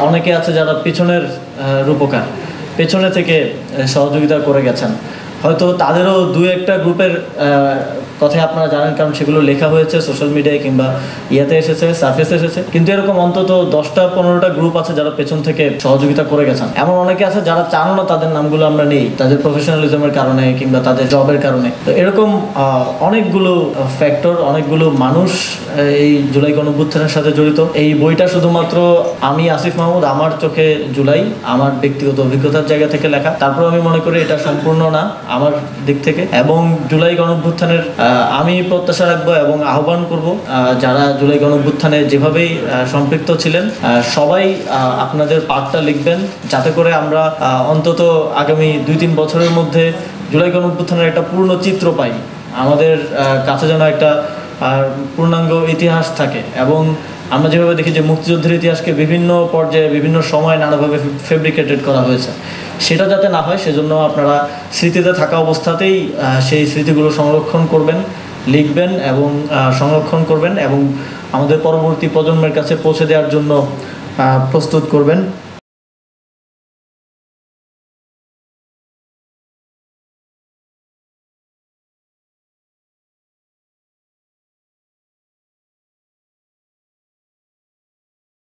অনেকে আছে যারা পিছনের রূপকার, পেছনে থেকে সহযোগিতা করে গেছেন। হয়তো তাদেরও দু একটা গ্রুপের কথাই আপনারা জানেন, কারণ সেগুলো লেখা হয়েছে সোশ্যাল মিডিয়ায় কিংবা ইয়াতে এসেছে, সার্ফেসে এসেছে। কিন্তু এরকম অন্তত 10টা-15টা গ্রুপ আছে যারা পেছন থেকে সহযোগিতা করে গেছেন। এমন অনেকে আছে যারা চান না তাদের নামগুলো আমরা নেই, তাদের প্রফেশনালিজমের কারণে কিংবা তাদের জবের কারণে। তো এরকম অনেকগুলো ফ্যাক্টর, অনেকগুলো মানুষ এই জুলাই গণঅভ্যুত্থানের সাথে জড়িত। এই বইটা শুধুমাত্র আমি আসিফ মাহমুদ আমার চোখে জুলাই আমার ব্যক্তিগত অভিজ্ঞতার জায়গা থেকে লেখা। তারপর আমি মনে করি এটা সম্পূর্ণ না আমার দিক থেকে। এবং জুলাই গণঅভ্যুত্থানের আমি প্রত্যাশা রাখবো এবং আহ্বান করব যারা জুলাই গণঅভ্যুত্থানে যেভাবেই সম্পৃক্ত ছিলেন সবাই আপনাদের পার্টটা লিখবেন, যাতে করে আমরা অন্তত আগামী 2-3 বছরের মধ্যে জুলাই গণঅভ্যুত্থানের একটা পূর্ণ চিত্র পাই, আমাদের কাছে যেন একটা পূর্ণাঙ্গ ইতিহাস থাকে। এবং আমরা যেভাবে দেখি যে মুক্তিযুদ্ধের ইতিহাসকে বিভিন্ন পর্যায়ে বিভিন্ন সময় নানাভাবে ফেব্রিকেটেড করা হয়েছে, সেটা যাতে না হয় সেজন্য আপনারা স্মৃতিতে থাকা অবস্থাতেই সেই স্মৃতিগুলো সংরক্ষণ করবেন, লিখবেন এবং সংরক্ষণ করবেন এবং আমাদের পরবর্তী প্রজন্মের কাছে পৌঁছে দেওয়ার জন্য প্রস্তুত করবেন।